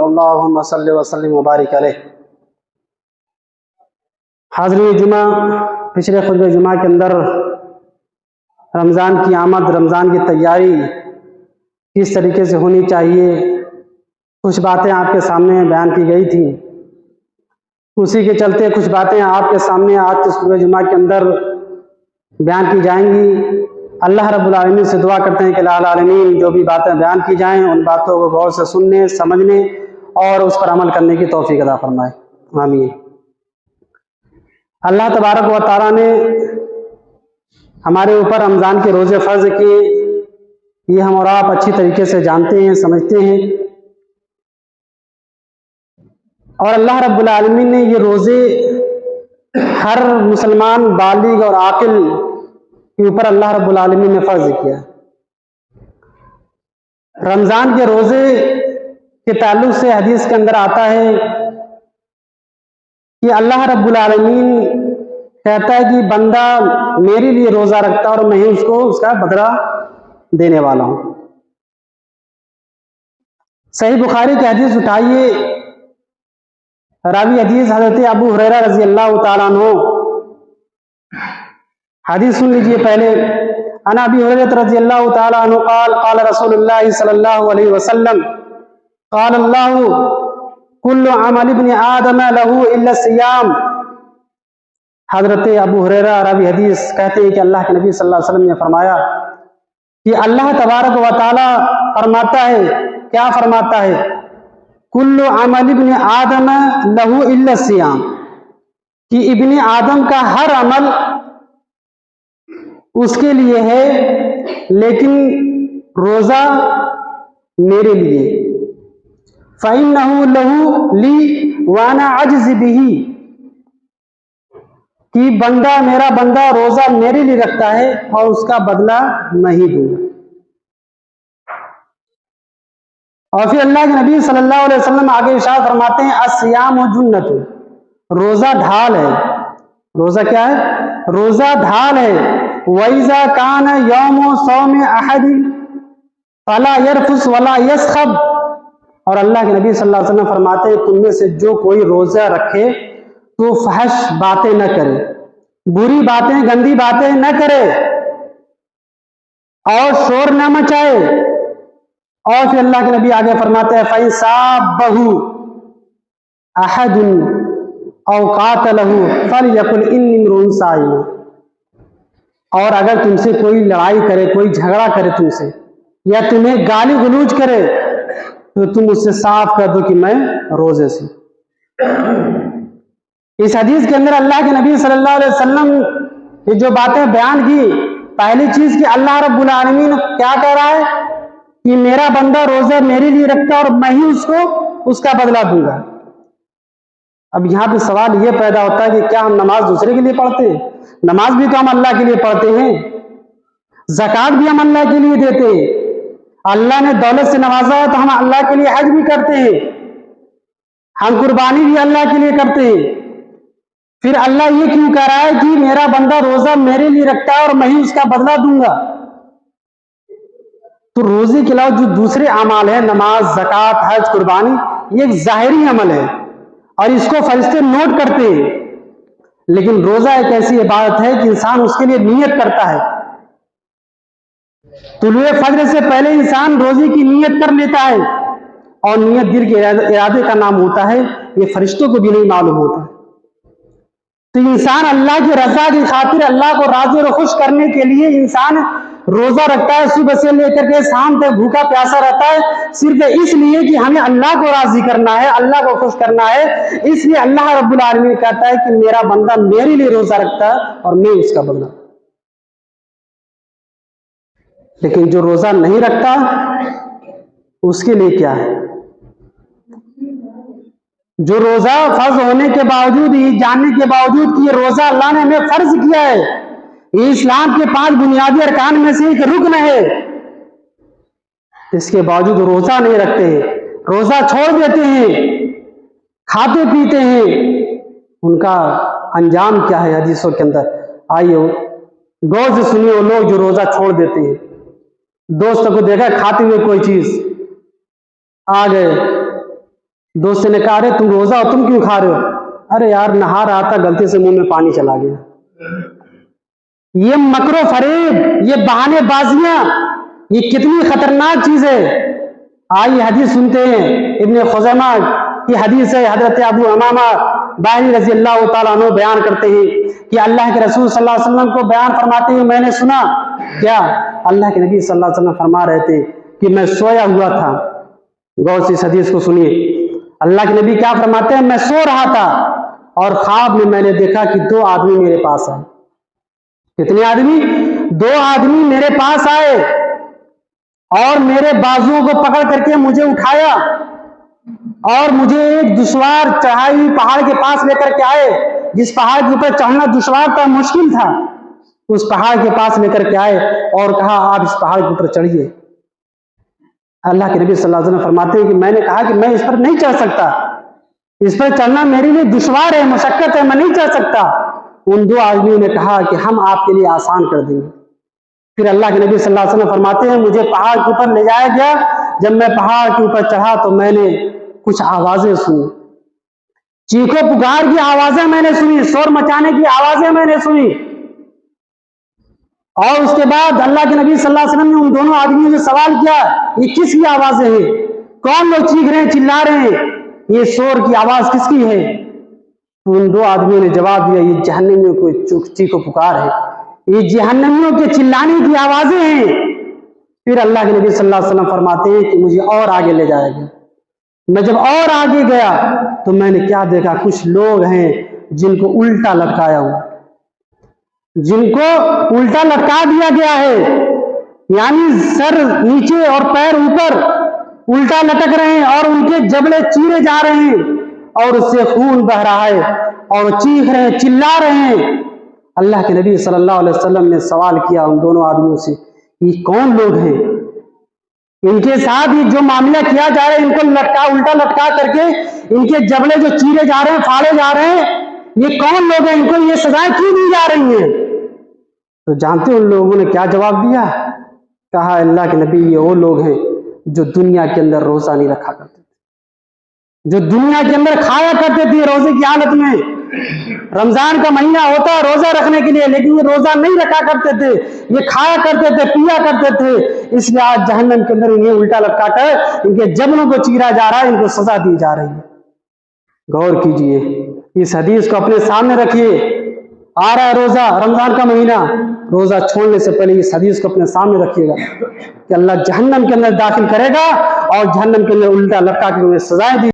اللہم صلی وسلم وبارک علیہ۔ حاضرین جمعہ، پچھلے خطبہ جمعہ کے اندر رمضان کی آمد، رمضان کی تیاری کس طریقے سے ہونی چاہیے، کچھ باتیں آپ کے سامنے بیان کی گئی تھیں۔ اسی کے چلتے کچھ باتیں آپ کے سامنے آج کے خطبہ جمعہ کے اندر بیان کی جائیں گی۔ اللہ رب العالمین سے دعا کرتے ہیں کہ اللہ العالمین جو بھی باتیں بیان کی جائیں ان باتوں کو غور سے سننے، سمجھنے اور اس پر عمل کرنے کی توفیق عطا فرمائے، آمین۔ اللہ تبارک و تعالیٰ نے ہمارے اوپر رمضان کے روزے فرض کیے، یہ ہم اور آپ اچھی طریقے سے جانتے ہیں، سمجھتے ہیں، اور اللہ رب العالمین نے یہ روزے ہر مسلمان بالغ اور عاقل کے اوپر اللہ رب العالمین نے فرض کیا۔ رمضان کے روزے کے تعلق سے حدیث کے اندر آتا ہے کہ اللہ رب العالمین کہتا ہے کہ بندہ میرے لیے روزہ رکھتا ہے اور میں ہی اس کو اس کا بدلہ دینے والا ہوں۔ صحیح بخاری کی حدیث اٹھائیے، راوی حدیث حضرت ابو ہریرہ رضی اللہ تعالیٰ عنہ، حدیث سن لیجئے پہلے۔ عن ابی ہریرہ رضی اللہ تعالیٰ عنہ قال قال رسول اللہ صلی اللہ علیہ وسلم قال اللہ کل عمل ابن آدم لہ الا الصیام۔ حضرت ابو ہریرہ راوی حدیث کہتے ہیں کہ اللہ کے نبی صلی اللہ علیہ وسلم نے فرمایا کہ اللہ تبارک و تعالی فرماتا ہے، کیا فرماتا ہے؟ کل عمل ابن آدم لہ الا الصیام، کہ ابن آدم کا ہر عمل اس کے لیے ہے لیکن روزہ میرے لیے۔ فَإِنَّهُ لَهُ لِي وَأَنَا أَجْزِي بِهِ، کہ بندہ میرا بندہ روزہ میرے لیے رکھتا ہے اور اس کا بدلہ میں ہی دوں گا۔ اور پھر اللہ کے نبی صلی اللہ علیہ وسلم آگے ارشاد فرماتے ہیں الصیام جنۃ، روزہ ڈھال ہے۔ روزہ کیا ہے؟ روزہ ڈھال ہے۔ وَإِذَا كَانَ يَوْمُ صَوْمِ أَحَدٍ فَلَا يَرْفُثْ وَلَا يَسْخَبْ، اور اللہ کے نبی صلی اللہ علیہ وسلم فرماتے ہیں تم میں سے جو کوئی روزہ رکھے تو فحش باتیں نہ کرے، بری باتیں، گندی باتیں نہ کرے اور شور نہ مچائے۔ اور پھر اللہ کے نبی آگے فرماتے ہیں فَإِن سَابَّهُ أَحَدٌ أَوْ قَاتَلَهُ فَلْيَقُلْ إِنِّي امْرُؤٌ صَائِمٌ، اور اگر تم سے کوئی لڑائی کرے، کوئی جھگڑا کرے تم سے، یا تمہیں گالی گلوچ کرے تو تم اس سے صاف کر دو کہ میں روزے سے۔ اس حدیث کے اندر اللہ کے نبی صلی اللہ علیہ وسلم نے جو باتیں بیان کی، پہلی چیز کہ اللہ رب العالمین کیا کہہ رہا ہے کہ میرا بندہ روزہ میرے لیے رکھتا اور میں ہی اس کو اس کا بدلہ دوں گا۔ اب یہاں پہ سوال یہ پیدا ہوتا ہے کہ کیا ہم نماز دوسرے کے لیے پڑھتے ہیں؟ نماز بھی تو ہم اللہ کے لیے پڑھتے ہیں، زکوٰۃ بھی ہم اللہ کے لیے دیتے ہیں، اللہ نے دولت سے نوازا ہے تو ہم اللہ کے لیے حج بھی کرتے ہیں، ہم قربانی بھی اللہ کے لیے کرتے ہیں۔ پھر اللہ یہ کیوں کہہ رہا ہے کہ میرا بندہ روزہ میرے لیے رکھتا ہے اور میں ہی اس کا بدلہ دوں گا؟ تو روزے کے علاوہ جو دوسرے اعمال ہیں، نماز، زکوٰۃ، حج، قربانی، یہ ایک ظاہری عمل ہے اور اس کو فرشتے نوٹ کرتے ہیں، لیکن روزہ ایک ایسی عبادت ہے کہ انسان اس کے لیے نیت کرتا ہے۔ طلوع فجر سے پہلے انسان روزے کی نیت کر لیتا ہے، اور نیت دل کے ارادے کا نام ہوتا ہے، یہ فرشتوں کو بھی نہیں معلوم ہوتا۔ تو انسان اللہ کی رضا کی خاطر، اللہ کو راضی اور خوش کرنے کے لیے انسان روزہ رکھتا ہے، صبح سے لے کر کے شام تک بھوکا پیاسا رہتا ہے، صرف اس لیے کہ ہمیں اللہ کو راضی کرنا ہے، اللہ کو خوش کرنا ہے۔ اس لیے اللہ رب العالمین کہتا ہے کہ میرا بندہ میرے لیے روزہ رکھتا ہے اور میں اس کا بدلہ۔ لیکن جو روزہ نہیں رکھتا اس کے لیے کیا ہے؟ جو روزہ فرض ہونے کے باوجود، یہ جاننے کے باوجود کہ یہ روزہ اللہ نے ہمیں فرض کیا ہے، یہ اسلام کے 5 بنیادی ارکان میں سے ایک رکن ہے، اس کے باوجود روزہ نہیں رکھتے ہیں، روزہ چھوڑ دیتے ہیں، کھاتے پیتے ہیں، ان کا انجام کیا ہے حدیثوں کے اندر؟ آئیے غور سے سنیے۔ وہ لوگ جو روزہ چھوڑ دیتے ہیں، دوستوں کو دیکھا کھاتے ہوئے کوئی چیز، آ گئے دوست نے کہا ارے تم روزہ ہو تم کیوں کھا رہے ہو؟ ارے یار نہا رہا تھا غلطی سے منہ میں پانی چلا گیا۔ یہ مکر و فریب، یہ بہانے بازیاں، یہ کتنی خطرناک چیز ہے۔ آئیے حدیث سنتے ہیں، ابن خزیمہ کی حدیث ہے، حضرت ابو امامہ باہلی رضی اللہ تعالیٰ عنہ بیان کرتے ہیں کہ اللہ کے رسول صلی اللہ علیہ وسلم کو بیان فرماتے ہیں میں نے سنا کیا اللہ کے نبی صلی اللہ علیہ وسلم فرما رہے تھے کہ میں سویا ہوا تھا۔ غور سے اس حدیث کو سنیے، اللہ کے نبی کیا فرماتے ہیں، میں سو رہا تھا اور خواب میں نے دیکھا کہ 2 آدمی میرے پاس آئے۔ کتنے آدمی؟ 2 آدمی میرے پاس آئے اور میرے بازوؤں کو پکڑ کر کے مجھے اٹھایا اور مجھے ایک دشوار چڑھائی پہاڑ کے پاس لے کر کے آئے، جس پہاڑ کے اوپر چڑھنا دشوار تھا، مشکل تھا، اس پہاڑ کے پاس لے کر کے آئے اور کہا آپ اس پہاڑ کے اوپر چڑھیے۔ اللہ کے نبی صلی اللہ علیہ وسلم فرماتے ہیں کہ میں نے کہا کہ میں اس پر نہیں چڑھ سکتا، اس پر چڑھنا میرے لیے دشوار ہے، مشقت ہے، میں نہیں چڑھ سکتا۔ ان 2 آدمیوں نے کہا کہ ہم آپ کے لیے آسان کر دیں گے۔ پھر اللہ کے نبی صلی اللہ علیہ وسلم فرماتے ہیں مجھے پہاڑ کے اوپر لے جایا گیا، جب میں پہاڑ کے اوپر چڑھا تو میں نے کچھ آوازیں سنی، چیخو پکار کی آوازیں میں نے سنی، شور مچانے کی آوازیں میں نے سنی۔ اور اس کے بعد اللہ کے نبی صلی اللہ علیہ وسلم نے ان دونوں آدمیوں سے سوال کیا یہ کس کی آوازیں ہیں؟ کون لوگ چیخ رہے ہیں، چلا رہے ہیں؟ یہ شور کی آواز کس کی ہے؟ ان 2 آدمیوں نے جواب دیا یہ جہنمیوں کو چیخو پکار ہے، یہ جہنمیوں کے چلانے کی آوازیں ہیں۔ پھر اللہ کے نبی صلی اللہ علیہ وسلم فرماتے ہیں کہ مجھے اور آگے لے جایا گیا۔ میں جب اور آگے گیا تو میں نے کیا دیکھا، کچھ لوگ ہیں جن کو الٹا لٹکایا ہوا، جن کو الٹا لٹکا دیا گیا ہے، یعنی سر نیچے اور پیر اوپر الٹا لٹک رہے ہیں اور ان کے جبڑے چیرے جا رہے ہیں اور اس سے خون بہ رہا ہے اور چیخ رہے ہیں، چلا رہے ہیں۔ اللہ کے نبی صلی اللہ علیہ وسلم نے سوال کیا ان دونوں آدمیوں سے یہ کون لوگ ہیں؟ ان کے ساتھ یہ جو معاملہ کیا جا رہا ہے، ان کو الٹا لٹکا کر کے ان کے جبڑے جو چیرے جا رہے ہیں، پھاڑے جا رہے ہیں، یہ کون لوگ ہیں؟ ان کو یہ سزائیں کیوں دی جا رہی ہیں؟ تو جانتے ان لوگوں نے کیا جواب دیا؟ کہا اللہ کے نبی یہ وہ لوگ ہیں جو دنیا کے اندر روزہ نہیں رکھا کرتے تھے، جو دنیا کے اندر کھایا کرتے تھے روزے کی حالت میں۔ رمضان کا مہینہ ہوتا ہے روزہ رکھنے کے لیے، لیکن یہ روزہ نہیں رکھا کرتے تھے، یہ کھایا کرتے تھے، پیا کرتے تھے، اس لیے آج جہنم کے اندر انہیں الٹا لٹکا کر ان کے جبڑوں کو چیرا جا رہا ہے، ان کو سزا دی جا رہی ہے۔ غور کیجئے، اس حدیث کو اپنے سامنے رکھیے۔ آ رہا ہے روزہ، رمضان کا مہینہ، روزہ چھوڑنے سے پہلے اس حدیث کو اپنے سامنے رکھیے گا کہ اللہ جہنم کے اندر داخل کرے گا اور جہنم کے اندر الٹا لٹکا کے انہیں سزائیں دی